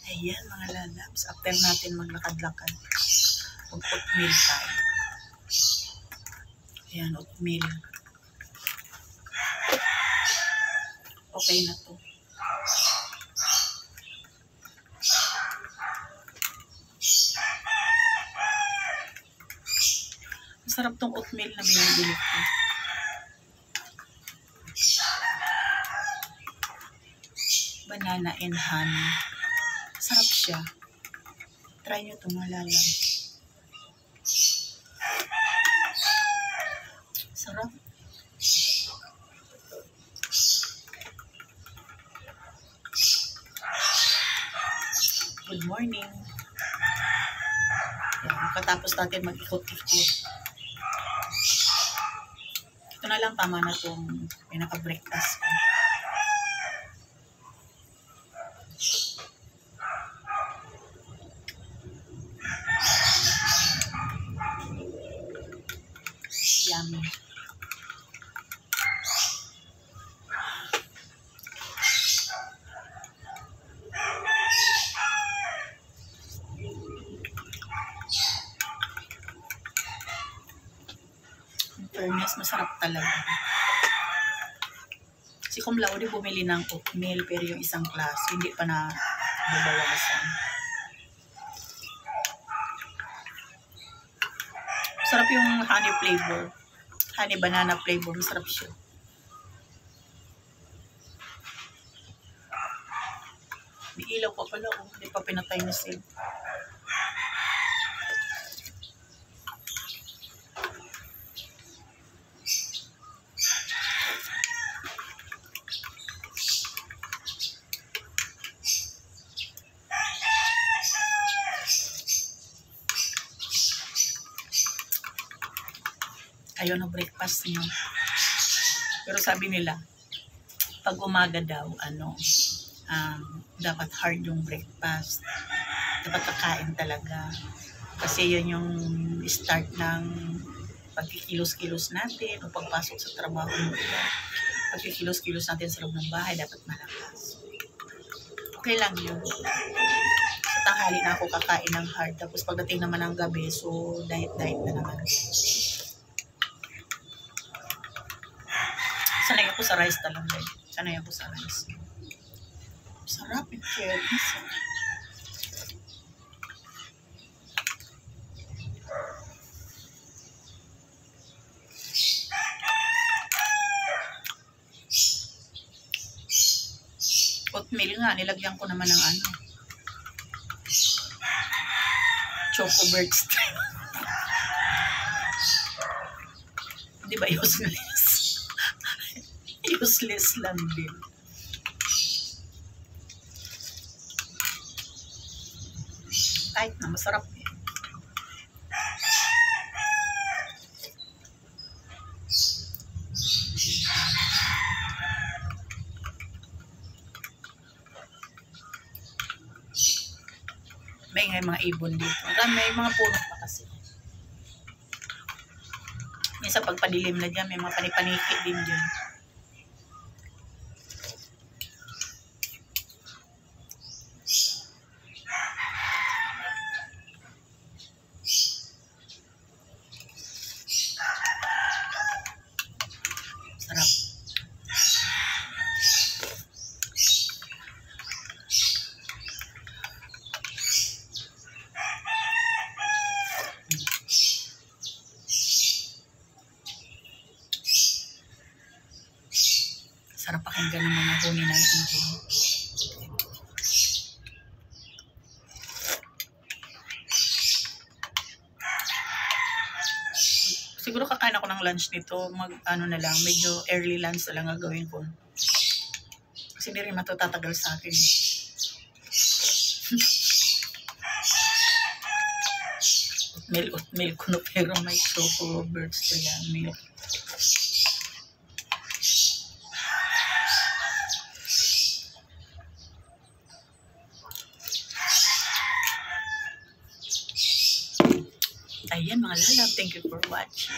Ayan mga lalabs, after natin maglakad-lakad, mag-oatmeal tayo. Ayan, oatmeal. Okay na to. Masarap tong oatmeal na binibili ko. Banana and honey. Sarap siya. Try nyo ito mga lalabs. Sarap. Good morning. Yan, katapos natin mag-ikot-ikot. Ito na lang, tama na itong pinaka-breakfast ko. Yummy. In fairness, masarap talaga. Si Cum Laude bumili ng oatmeal pero yung isang klase hindi pa na babawasan. Sarap yung honey flavor. Honey banana flavor. Masarap siya. May ilaw pa pala. Oh. Hindi pa pinatay na sale. Ayaw na breakfast niyo. Pero sabi nila, pag umaga daw, dapat hard yung breakfast. Dapat kakain talaga. Kasi yun yung start ng pagkikilos-kilos natin o pagpasok sa trabaho mo. Pagkikilos-kilos natin sa loob ng bahay, dapat malakas. Okay lang yun. Sa tanghali na ako kakain ng hard. Tapos pagdating naman ng gabi, so diet-diet na naman. Sanay ako sa rice talaga. Sanay ako sa rice. Sarap yung fairness. Oatmeal nga, nilagyan ko naman ng Choco Birds. Di ba useless? Useless lang din. Kahit na masarap eh. May mga ibon dito. May mga puno pa kasi. Minsan pagpadilim na dyan, may mga panipaniki din dyan. Sarap. Sarap pakinggan ng mga huni ng ibon. Siguro kakain ako ng lunch nito, na lang, medyo early lunch na lang gagawin ko. Kasi hindi rin matutatagal sa akin. Oatmeal ko no, pero may Choco Birds kaya milk. Ayan mga lalab, thank you for watching.